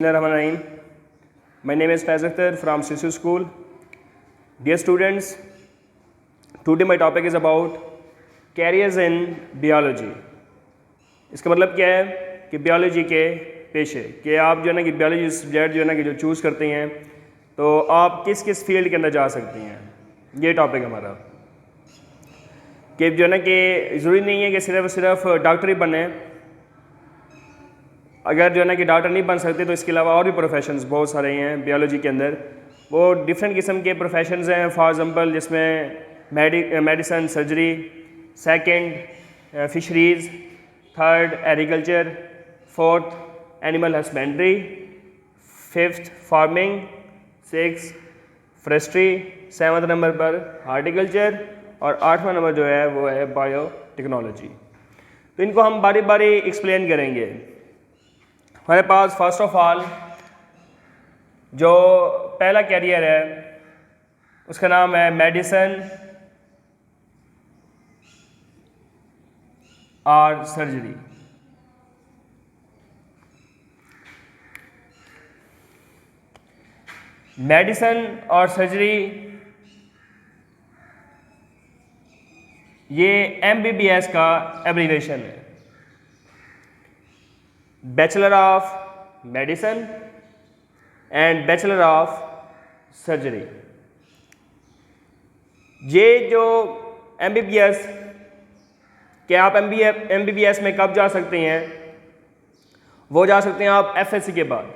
Bismillahirrahmanirrahim. My name is Faiz Akhtar from Sisu School. Dear students, today my topic is about careers in biology. इसका मतलब क्या है कि biology के पेशे कि आप जो है ना कि biology सब्जेक्ट जो है ना कि जो चूज़ करते हैं तो आप किस किस फील्ड के अंदर जा सकती हैं, ये टॉपिक हमारा। कि जो है ना कि ज़रूरी नहीं है कि सिर्फ डॉक्टर ही बने। अगर जो है ना कि डॉक्टर नहीं बन सकते तो इसके अलावा और भी प्रोफेशंस बहुत सारे हैं बियोलॉजी के अंदर। वो डिफरेंट किस्म के प्रोफेशंस हैं, फॉर एग्जांपल जिसमें medicine, surgery, second fisheries, third agriculture, fourth animal husbandry, fifth farming, six forestry, seventh number पर हार्टिकल्चर और आठवां नंबर जो है वो है बायोटेक्नोलॉजी। तो इनको हम बारी बारी एक्सप्लेन करेंगे। हमारे पास फर्स्ट ऑफ ऑल जो पहला कैरियर है उसका नाम है मेडिसन और सर्जरी। मेडिसन और सर्जरी ये MBBS का एब्रीविएशन है, bachelor of medicine and bachelor of surgery. ये जो MBBS कि आप MBBS में कब जा सकते हैं, वो जा सकते हैं आप FSC के बाद,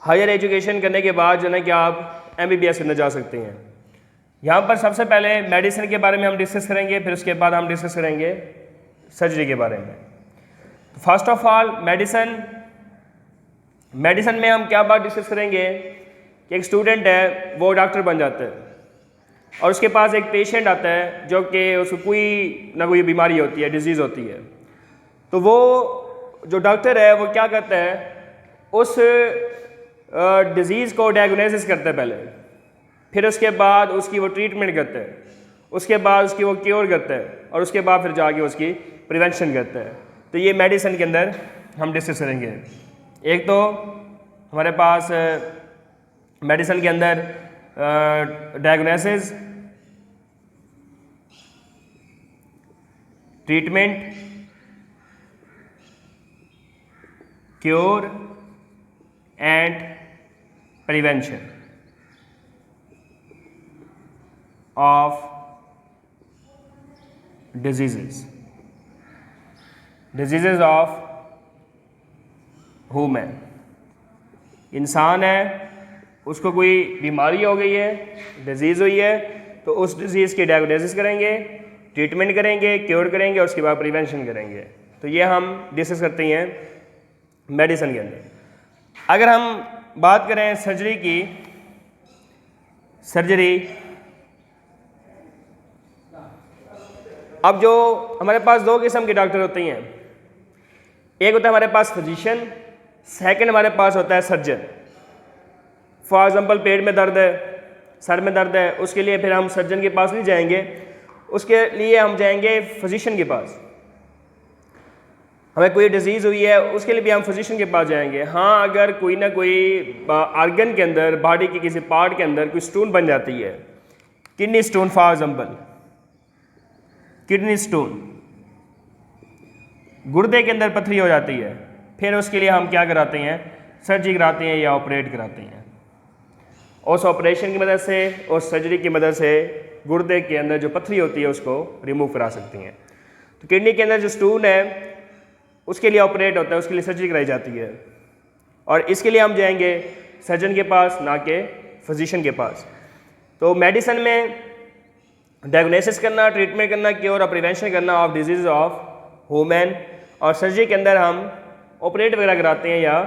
हायर एजुकेशन करने के बाद जो है कि आप MBBS करने जा सकते हैं। यहाँ पर सबसे पहले मेडिसिन के बारे में हम डिस्कस करेंगे, फिर उसके बाद हम डिस्कस करेंगे सर्जरी के बारे में। फर्स्ट ऑफ ऑल मेडिसिन में हम क्या बात डिस्कस करेंगे कि एक स्टूडेंट है वो डॉक्टर बन जाता है और उसके पास एक पेशेंट आता है जो कि उसको कोई ना कोई बीमारी होती है, डिजीज़ होती है। तो वो जो डॉक्टर है वो क्या करता है, उस डिज़ीज़ को डायग्नोसिस करता है पहले, फिर उसके बाद उसकी वो ट्रीटमेंट करता है, उसके बाद उसकी वो क्योर करता है और उसके बाद फिर जाके उसकी प्रिवेंशन करता है। तो ये मेडिसिन के अंदर हम डिस्कस करेंगे। एक तो हमारे पास मेडिसिन के अंदर diagnosis, treatment, cure and prevention of diseases of human. इंसान है, उसको कोई बीमारी हो गई है, डिजीज़ हुई है, तो उस डिज़ीज़ की डायग्नोसिस करेंगे, ट्रीटमेंट करेंगे, क्योर करेंगे और उसके बाद प्रिवेंशन करेंगे। तो ये हम डिस्कस करते हैं मेडिसिन के अंदर। अगर हम बात करें सर्जरी की, सर्जरी अब जो हमारे पास दो किस्म के डॉक्टर होते हैं, एक होता है हमारे पास फिजिशियन, सेकंड हमारे पास होता है सर्जन। फॉर एग्जांपल पेट में दर्द है, सर में दर्द है, उसके लिए फिर हम सर्जन के पास नहीं जाएंगे, उसके लिए हम जाएंगे फिजिशियन के पास। हमें कोई डिजीज़ हुई है उसके लिए भी हम फिजिशियन के पास जाएंगे। हाँ, अगर कोई ना कोई आर्गन के अंदर, बॉडी के किसी पार्ट के अंदर कोई स्टोन बन जाती है, kidney stone for example, kidney stone, गुर्दे के अंदर पथरी हो जाती है, फिर उसके लिए हम क्या कराते हैं, सर्जरी कराते हैं या ऑपरेट कराते हैं। उस ऑपरेशन की मदद से, उस सर्जरी की मदद से गुर्दे के अंदर जो पथरी होती है उसको रिमूव करा सकती हैं। तो किडनी के अंदर जो स्टोन है उसके लिए ऑपरेट होता है, उसके लिए सर्जरी कराई जाती है और इसके लिए हम जाएंगे सर्जन के पास, ना कि फिजिशियन के पास। तो मेडिसिन में डायग्नोसिस करना, ट्रीटमेंट करना, क्योर और प्रिवेंशन करना ऑफ डिजीज़ ऑफ ह्यूमन, और सर्जरी के अंदर हम ऑपरेट वगैरह कराते हैं या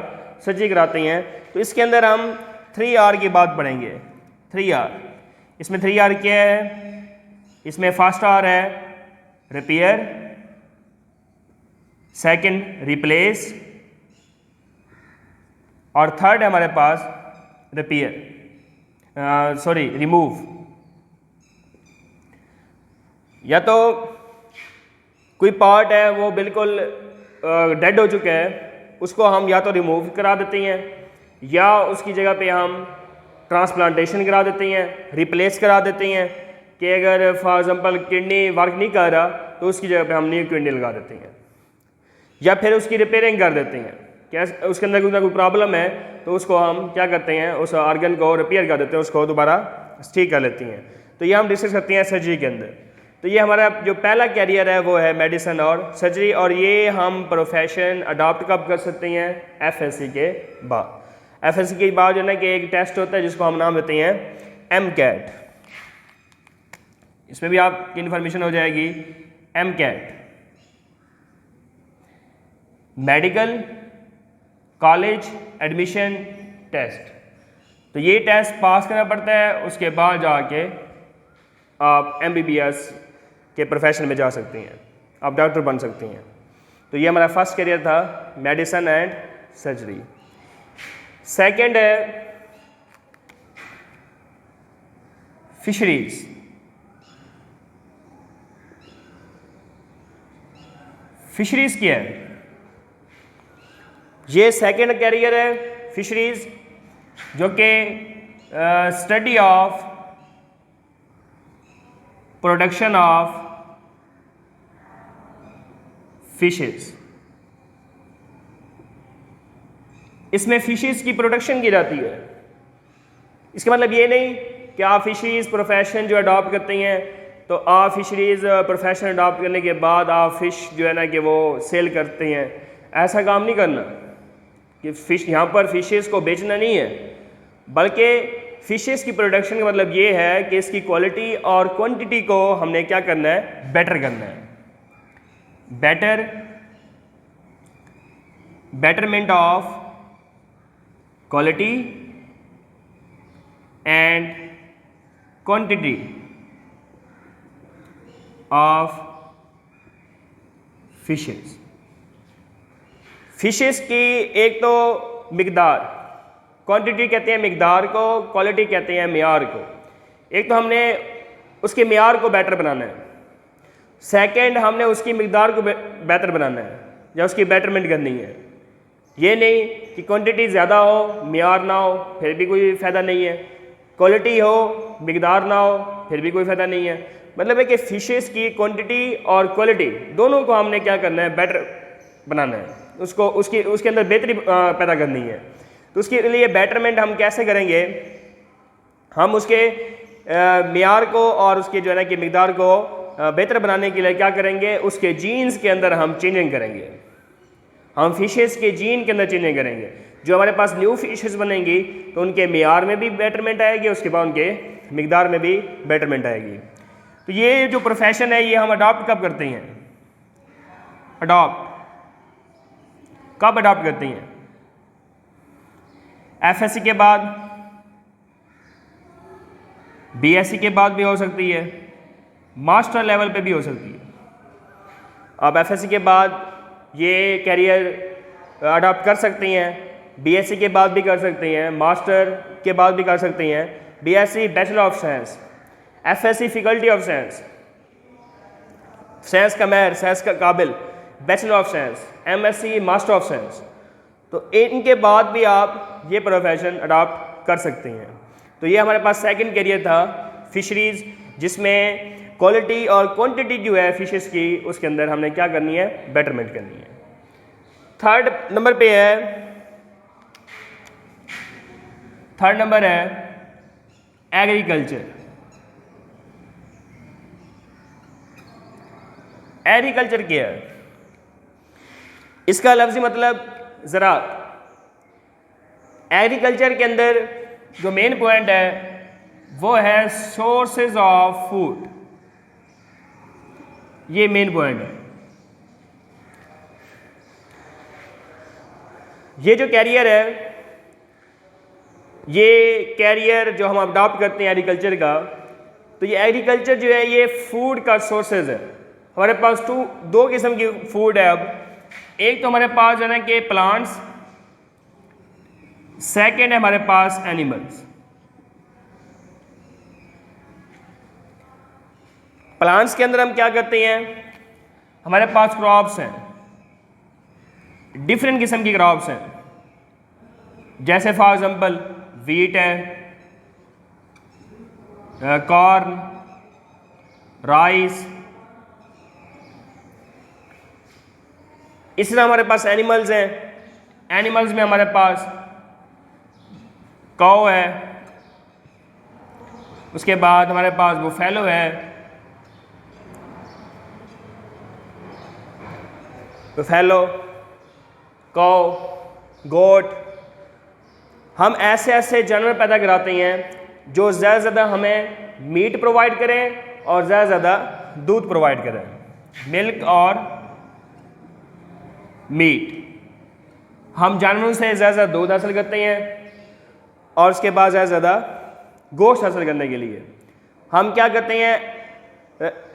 सर्जरी कराते हैं। तो इसके अंदर हम 3R की बात पढ़ेंगे। 3R, इसमें 3R क्या है, इसमें फर्स्ट R है रिपेयर, सेकंड रिप्लेस और थर्ड है हमारे पास रिमूव। या तो कोई पार्ट है वो बिल्कुल डेड हो चुका है, उसको हम या तो रिमूव करा देते हैं या उसकी जगह पे हम ट्रांसप्लांटेशन करा देते हैं, रिप्लेस करा देते हैं कि अगर फॉर एग्ज़ाम्पल किडनी वर्क नहीं कर रहा तो उसकी जगह पे हम न्यू किडनी लगा देते हैं, या फिर उसकी रिपेयरिंग कर देते हैं। क्या उसके अंदर कोई प्रॉब्लम है तो उसको हम क्या करते हैं, उस आर्गन को रिपेयर कर देते हैं, उसको दोबारा ठीक कर लेती हैं। तो ये हम डिस्कस करते हैं सर्जरी के अंदर। तो ये हमारा जो पहला कैरियर है वो है मेडिसिन और सर्जरी, और ये हम प्रोफेशन अडॉप्ट कब कर सकते हैं, FSC के बाद। FSC के बाद जो है ना कि एक टेस्ट होता है जिसको हम नाम देते हैं MCAT। इसमें भी आपकी इन्फॉर्मेशन हो जाएगी। MCAT medical college admission test. तो ये टेस्ट पास करना पड़ता है, उसके बाद जाके आप MBBS के प्रोफेशन में जा सकते हैं, आप डॉक्टर बन सकते हैं। तो ये हमारा फर्स्ट करियर था, मेडिसिन एंड सर्जरी। सेकंड है फिशरीज। फिशरीज क्या है? ये सेकंड कैरियर है फिशरीज, जो कि study of production of fishes. इसमें फिशेस की प्रोडक्शन की जाती है। इसका मतलब ये नहीं कि आप फिशरीज प्रोफेशन जो अडॉप्ट करते हैं तो आप फिशरीज प्रोफेशन अडॉप्ट करने के बाद आप फ़िश जो है ना कि वो सेल करते हैं। ऐसा काम नहीं करना कि फ़िश यहाँ पर फिशेस को बेचना नहीं है, बल्कि फ़िशेस की प्रोडक्शन का मतलब ये है कि इसकी क्वालिटी और क्वांटिटी को हमने क्या करना है, बेटर करना है। Betterment of quality and quantity of fishes. Fishes की एक तो मिकदार, क्वांटिटी कहते हैं मिकदार को, क्वालिटी कहते हैं मियार को। एक तो हमने उसके मियार को बेटर बनाना है, सेकंड हमने उसकी मिकदार को बेहतर बनाना है या उसकी बेटरमेंट करनी है। ये नहीं कि क्वांटिटी ज़्यादा हो मियार ना हो फिर भी कोई फ़ायदा नहीं है, क्वालिटी हो मिकदार ना हो फिर भी कोई फ़ायदा नहीं है। मतलब है कि फ़िशेस की क्वांटिटी और क्वालिटी दोनों को हमने क्या करना है, बेटर बनाना है, उसको उसके अंदर बेहतरी पैदा करनी है। तो उसके लिए बेटरमेंट हम कैसे करेंगे, हम उसके मियार को और उसके जो है ना कि मिकदार को बेहतर बनाने के लिए क्या करेंगे, उसके जीन्स के अंदर हम चेंजिंग करेंगे। हम फिशेस के जीन के अंदर चेंजिंग करेंगे। जो हमारे पास न्यू फिशेस बनेंगी तो उनके मियार में भी बेटरमेंट आएगी, उसके बाद उनके मिकदार में भी बेटरमेंट आएगी। तो ये जो प्रोफेशन है ये हम अडॉप्ट कब करते हैं, कब अडॉप्ट करते हैं? FSC के बाद, BSc के बाद भी हो सकती है, मास्टर लेवल पे भी हो सकती है। आप FSC के बाद ये कैरियर अडॉप्ट कर सकती हैं, BSc के बाद भी कर सकती हैं, मास्टर के बाद भी कर सकती हैं। BSc bachelor of science, FSC faculty of science, science का माहिर, साइंस का काबिल, bachelor of science, MSc master of science. तो इनके बाद भी आप ये प्रोफेशन अडॉप्ट कर सकते हैं। तो ये हमारे पास सेकंड कैरियर था फिशरीज, जिसमें क्वालिटी और क्वांटिटी जो है फिशेस की उसके अंदर हमने क्या करनी है, बेटरमेंट करनी है। थर्ड नंबर है एग्रीकल्चर। एग्रीकल्चर क्या है? इसका लफ्ज़ी मतलब ज़राअत। एग्रीकल्चर के अंदर जो मेन पॉइंट है वो है सोर्सेज ऑफ फूड। ये मेन पॉइंट है। ये जो कैरियर है, ये कैरियर जो हम अडॉप्ट करते हैं एग्रीकल्चर का, तो ये एग्रीकल्चर जो है ये फूड का सोर्सेज है। हमारे पास दो किस्म की फूड है। अब एक तो हमारे पास है ना कि प्लांट्स, सेकंड है हमारे पास एनिमल्स। प्लांट्स के अंदर हम क्या करते हैं, हमारे पास क्रॉप्स हैं, डिफरेंट किस्म की क्रॉप्स हैं। जैसे फॉर एग्जांपल वीट है, कॉर्न, राइस। इस तरह हमारे पास एनिमल्स हैं। एनिमल्स में हमारे पास काऊ है, उसके बाद हमारे पास बुफेलो है, बुफेलो, काऊ, गोट। हम ऐसे ऐसे जानवर पैदा कराते हैं जो ज़्यादा से ज़्यादा हमें मीट प्रोवाइड करें और ज़्यादा से ज़्यादा दूध प्रोवाइड करें, मिल्क और मीट। हम जानवरों से ज़्यादा से ज़्यादा दूध हासिल करते हैं और उसके बाद ज़्यादा से ज़्यादा गोश्त हासिल करने के लिए हम क्या करते हैं,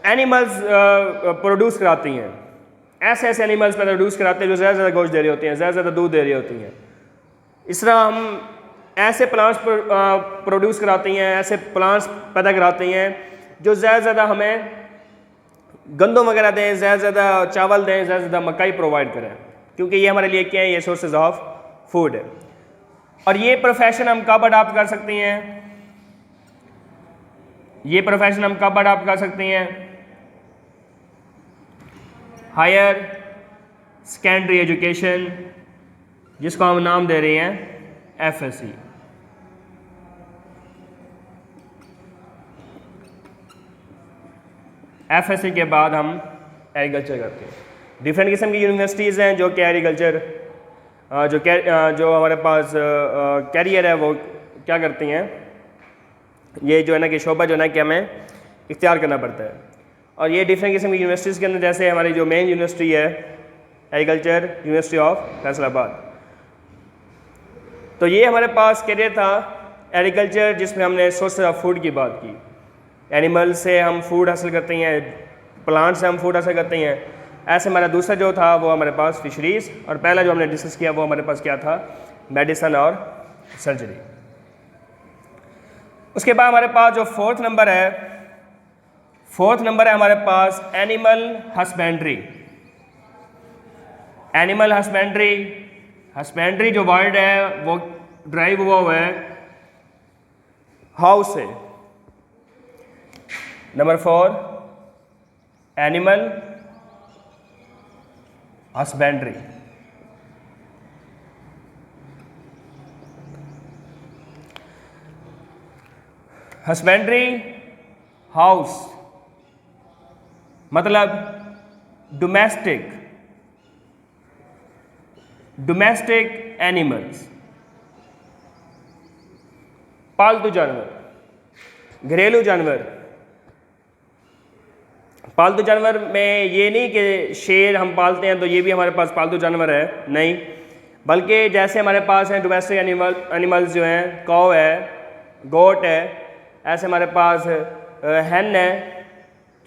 एनिमल्स प्रोड्यूस कराती हैं। ऐसे ऐसे एनिमल्स प्रोड्यूस कराते हैं जो ज़्यादा से ज़्यादा गोश्त दे रही होती हैं, ज़्यादा से ज़्यादा दूध दे रही होती हैं। इस तरह हम ऐसे प्लांट्स प्रोड्यूस कराती हैं, ऐसे प्लांट्स पैदा कराती हैं जो ज़्यादा से ज़्यादा हमें गंदम वगैरह दें, ज़्यादा से ज़्यादा चावल दें, ज़्यादा से ज़्यादा मकई प्रोवाइड करें, क्योंकि ये हमारे लिए क्या है, ये सोर्सेज ऑफ फूड है। और ये प्रोफेशन हम कब अडॉप्ट कर सकते हैं, ये प्रोफेशन हम कब अडॉप्ट कर सकते हैं, हायर सेकेंडरी एजुकेशन, जिसको हम नाम दे रहे हैं FSC। FSC के बाद हम एग्रीकल्चर करते हैं। डिफरेंट किस्म की यूनिवर्सिटीज़ हैं जो कि एग्रीकल्चर जो हमारे पास कैरियर है वो क्या करती हैं, ये जो है ना कि शोबा जो है ना कि हमें इख्तियार करना पड़ता है। और ये डिफरेंट किस्म की यूनिवर्सिटीज़ के अंदर, जैसे हमारी जो मेन यूनिवर्सिटी है एग्रीकल्चर यूनिवर्सिटी ऑफ फैसलाबाद, तो ये हमारे पास कैरियर था एग्रीकल्चर, जिसमें हमने सोर्सेज ऑफ फूड की बात की। एनिमल से हम फूड हासिल करते हैं, प्लांट से हम फूड हासिल करते हैं। ऐसे हमारा दूसरा जो था वो हमारे पास फिशरीज़, और पहला जो हमने डिस्कस किया वो हमारे पास क्या था, मेडिसन और सर्जरी। उसके बाद हमारे पास जो फोर्थ नंबर है हमारे पास एनिमल हस्बेंड्री। एनिमल हस्बेंड्री जो वर्ड है वो ड्राइव हुआ है हाउस से। Number 4 animal husbandry. Husbandry house मतलब डोमेस्टिक एनिमल्स, पालतू जानवर, घरेलू जानवर। पालतू जानवर में ये नहीं कि शेर हम पालते हैं तो ये भी हमारे पास पालतू जानवर है, नहीं, बल्कि जैसे हमारे पास हैं डोमेस्टिक एनिमल्स जो हैं, काऊ है, गोट है, ऐसे हमारे पास हैन है,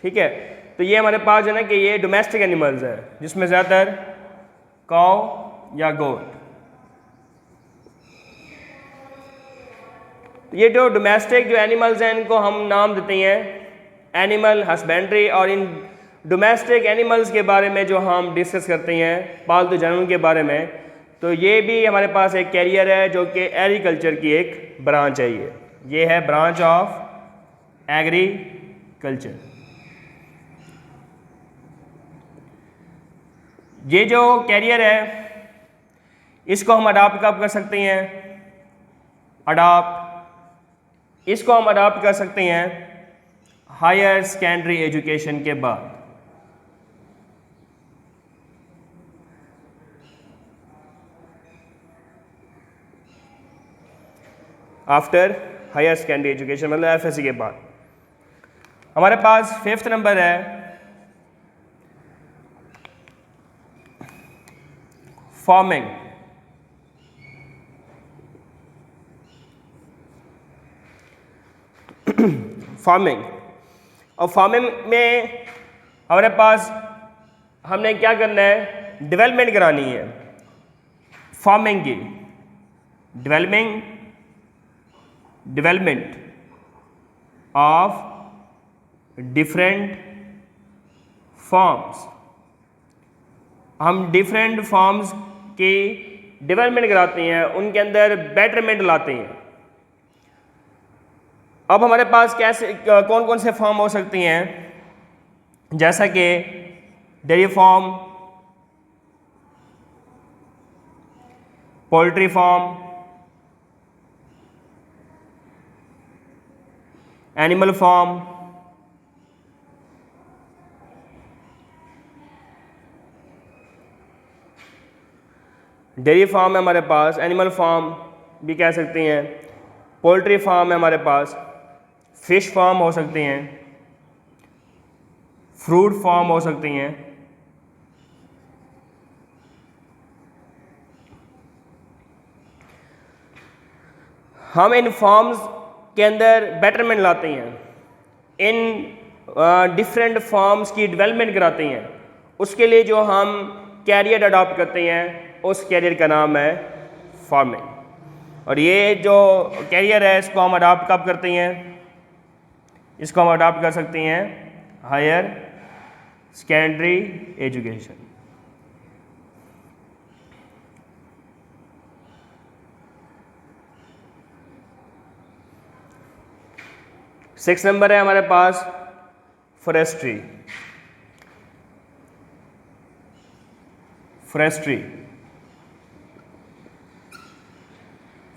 ठीक है। तो ये हमारे पास जो है ना कि ये डोमेस्टिक एनिमल्स है, जिसमें ज़्यादातर काऊ या गोट। ये जो डोमेस्टिक जो एनिमल्स हैं इनको हम नाम देते हैं एनिमल हस्बेंड्री। और इन डोमेस्टिक एनिमल्स के बारे में जो हम डिस्कस करते हैं, पालतू जानवरों के बारे में, तो ये भी हमारे पास एक कैरियर है जो कि एग्रीकल्चर की एक ब्रांच है। ये है ब्रांच ऑफ एग्रीकल्चर। ये जो कैरियर है इसको हम अडॉप्ट कब कर सकते हैं, इसको हम अडॉप्ट कर सकते हैं हायर सेकेंडरी एजुकेशन के बाद। आफ्टर हायर सेकेंडरी एजुकेशन मतलब FSC के बाद। हमारे पास 5th नंबर है फार्मिंग। और फार्मिंग में हमारे पास हमने क्या करना है, डेवलपमेंट करानी है फार्मिंग की। Development of different farms. हम डिफरेंट फार्म्स की डेवलपमेंट कराती हैं, उनके अंदर बेटरमेंट लाते हैं। अब हमारे पास कैसे कौन कौन से फॉर्म हो सकती हैं, जैसा कि dairy farm, poultry farm, animal farm, dairy farm है हमारे पास, एनिमल फार्म भी कह सकते हैं, पोल्ट्री फार्म है हमारे पास, फिश फार्म हो सकती हैं, फ्रूट फार्म हो सकती हैं, हम इन फार्म्स के अंदर बेटरमेंट लाते हैं, इन डिफरेंट फार्म्स की डेवलपमेंट कराते हैं। उसके लिए जो हम कैरियर अडॉप्ट करते हैं उस कैरियर का नाम है फार्मिंग। और ये जो कैरियर है इसको हम अडॉप्ट कब करते हैं, इसको हम अडॉप्ट कर सकते हैं higher secondary education. Six number है हमारे पास फॉरेस्ट्री।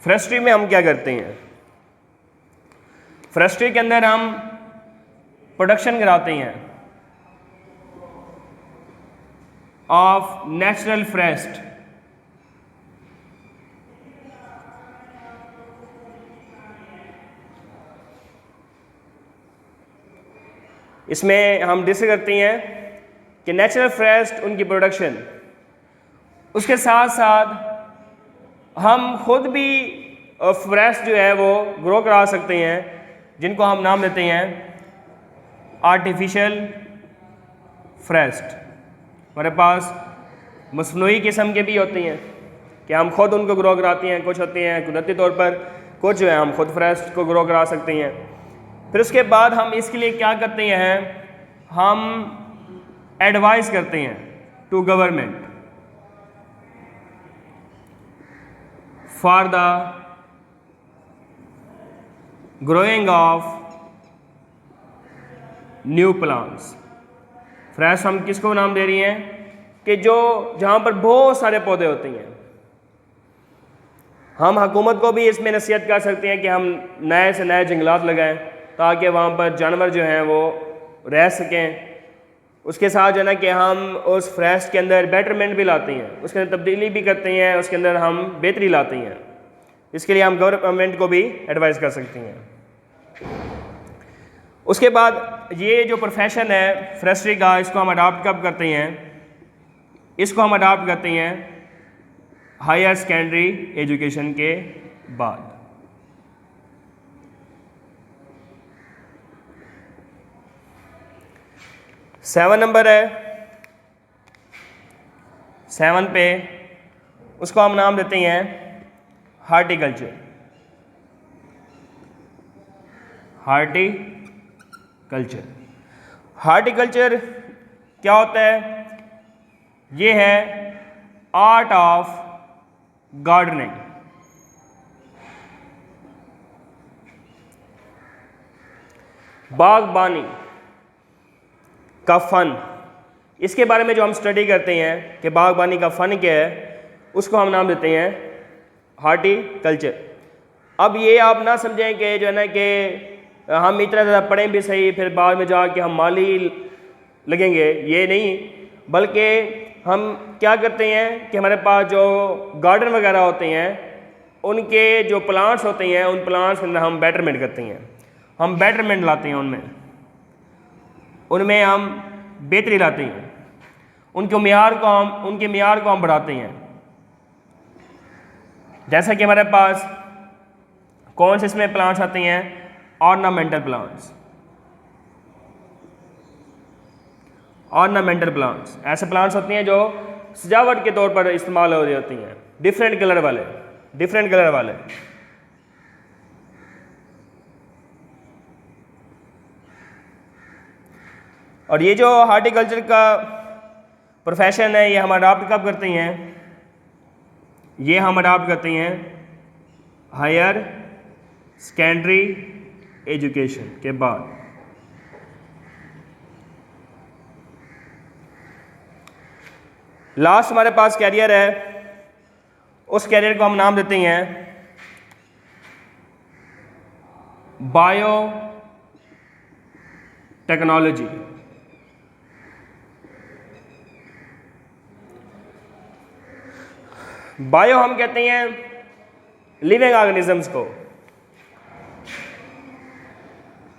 फॉरेस्ट्री में हम क्या करते हैं, फॉरेस्ट्री के अंदर हम प्रोडक्शन कराते हैं ऑफ नेचुरल फॉरेस्ट। इसमें हम डिस्कस करते हैं कि नेचुरल फॉरेस्ट, उनकी प्रोडक्शन, उसके साथ साथ हम खुद भी फॉरेस्ट जो है वो ग्रो करा सकते हैं, जिनको हम नाम देते हैं आर्टिफिशियल फॉरेस्ट। हमारे पास मसनूई किस्म के भी होती हैं कि हम खुद उनको ग्रो कराते हैं, कुछ होती हैं कुदरती तौर पर, कुछ जो है हम खुद फॉरेस्ट को ग्रो करा सकते हैं। फिर उसके बाद हम इसके लिए क्या करते हैं, हम एडवाइस करते हैं to government for the growing of new plants. Fresh हम किसको नाम दे रही हैं कि जो जहाँ पर बहुत सारे पौधे होते हैं, हम हुकूमत को भी इसमें नसीहत कर सकते हैं कि हम नए से नए जंगलात लगाएं ताकि वहाँ पर जानवर जो हैं वो रह सकें। उसके साथ जो है ना कि हम उस फॉरेस्ट के अंदर बेटरमेंट भी लाते हैं, उसके अंदर तब्दीली भी करते हैं, उसके अंदर हम बेहतरी लाते हैं। इसके लिए हम गवर्नमेंट को भी एडवाइस कर सकते हैं। उसके बाद ये जो प्रोफेशन है फॉरेस्ट्री का, इसको हम अडॉप्ट कब करते हैं, इसको हम अडॉप्ट करते हैं हायर सेकेंडरी एजुकेशन के बाद। सेवन नंबर है, सेवन पे उसको हम नाम देते हैं हार्टिकल्चर। हार्टिकल्चर क्या होता है, ये है आर्ट ऑफ गार्डनिंग। बागबानी का फ़न, इसके बारे में जो हम स्टडी करते हैं कि बागबानी का फ़न क्या है, उसको हम नाम देते हैं हार्टिकल्चर। अब ये आप ना समझें कि जो है ना कि हम इतना ज़्यादा पढ़ें भी सही फिर बाद में जाके हम माली लगेंगे, ये नहीं, बल्कि हम क्या करते हैं कि हमारे पास जो गार्डन वगैरह होते हैं उनके जो प्लांट्स होते हैं उन प्लांट्स के अंदर हम बेटरमेंट करते हैं, हम बेटरमेंट लाते हैं, उनमें हम बेहतरी लाते हैं, उनके म्यार को हम बढ़ाते हैं। जैसा कि हमारे पास कौन से इसमें प्लांट्स आते हैं, ऑर्नामेंटल प्लांट्स। ऐसे प्लांट्स होते हैं जो सजावट के तौर पर इस्तेमाल हो रही होती हैं, डिफरेंट कलर वाले। और ये जो हार्टिकल्चर का प्रोफेशन है ये हम अडॉप्ट कब करते हैं, ये हम अडॉप्ट करते हैं हायर सेकेंडरी एजुकेशन के बाद। लास्ट हमारे पास कैरियर है, उस कैरियर को हम नाम देते हैं बायो टेक्नोलॉजी। बायो हम कहते हैं लिविंग ऑर्गेनिजम्स को,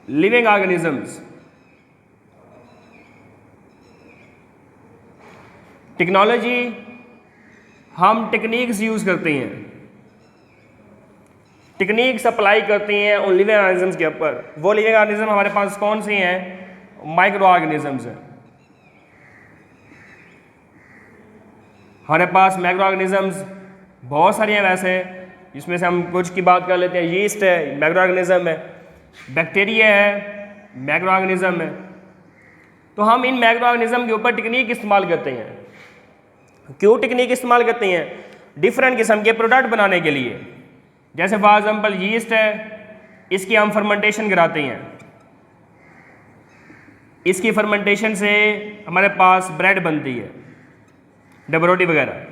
लिविंग ऑर्गेनिजम्स। टेक्नोलॉजी हम टेक्निक्स यूज करते हैं, टेक्निक्स अप्लाई करते हैं उन लिविंग ऑर्गेनिजम्स के ऊपर। वो लिविंग ऑर्गेनिज्म हमारे पास कौन से हैं? माइक्रो ऑर्गेनिजम्स हैं। हमारे पास माइक्रो ऑर्गेनिजम्स बहुत सारी हैं वैसे, जिसमें से हम कुछ की बात कर लेते हैं। यीस्ट है, माइक्रो ऑर्गेनिज्म है। बैक्टीरिया है, माइक्रो ऑर्गेनिज्म है। तो हम इन माइक्रो ऑर्गेनिज्म के ऊपर टेक्निक इस्तेमाल करते हैं। क्यों टेक्निक इस्तेमाल करते हैं? डिफरेंट किस्म के प्रोडक्ट बनाने के लिए। जैसे फॉर एग्जाम्पल यीस्ट है, इसकी हम फर्मेंटेशन कराते हैं। इसकी फर्मेंटेशन से हमारे पास ब्रेड बनती है, डबल रोटी वगैरह।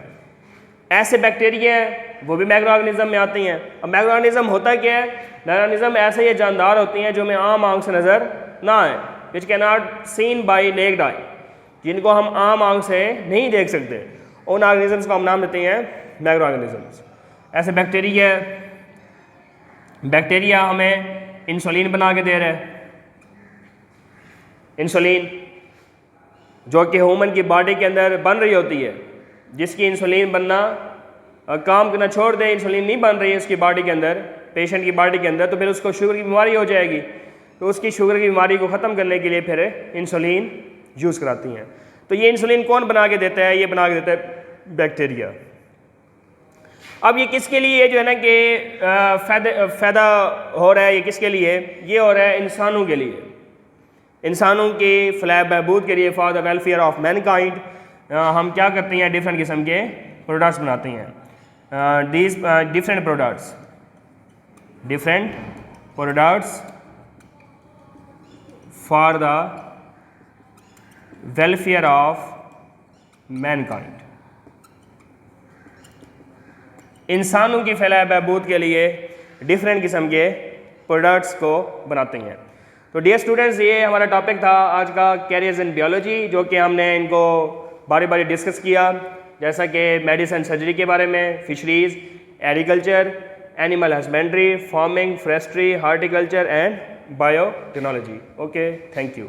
ऐसे बैक्टीरिया हैं, वो भी माइक्रो ऑर्गेनिज्म में आती हैं। अब माइक्रो ऑर्गेनिज्म होता क्या है? माइक्रो ऑर्गेनिज्म ऐसे ये जानदार होती हैं जो हमें आम आंख से नज़र ना आए, which can not seen by necked आई, जिनको हम आम आंख से नहीं देख सकते। उन ऑर्गेनिजम्स को हम नाम देते हैं माइक्रो ऑर्गेनिजम्स। ऐसे बैक्टीरिया हमें इंसुलिन बना के दे रहा है। इंसुलिन जो कि ह्यूमन की बॉडी के अंदर बन रही होती है, जिसकी इंसुलिन बनना काम करना छोड़ दे, इंसुलिन नहीं बन रही है उसकी बॉडी के अंदर, पेशेंट की बॉडी के अंदर, तो फिर उसको शुगर की बीमारी हो जाएगी। तो उसकी शुगर की बीमारी को ख़त्म करने के लिए फिर इंसुलिन यूज़ कराती हैं। तो ये इंसुलिन कौन बना के देता है? ये बना के देता है बैक्टीरिया। अब ये किसके लिए जो है ना कि फ़ायदा हो रहा है? ये किसके लिए? ये हो रहा है इंसानों के लिए, इंसानों की फलाह बहबूद के लिए, for the welfare of Mankind. हम क्या करते हैं? डिफरेंट किस्म के प्रोडक्ट्स बनाते हैं। These different products for the welfare of Mankind. इंसानों की फलाह बहबूद के लिए डिफरेंट किस्म के प्रोडक्ट्स को बनाते हैं। तो डियर स्टूडेंट्स, ये हमारा टॉपिक था आज का, कैरियर्स इन बायोलॉजी, जो कि हमने इनको बारी बारी डिस्कस किया, जैसा कि मेडिसिन सर्जरी के बारे में, fisheries, agriculture, animal husbandry, farming, forestry, horticulture and biotechnology. Okay, thank you.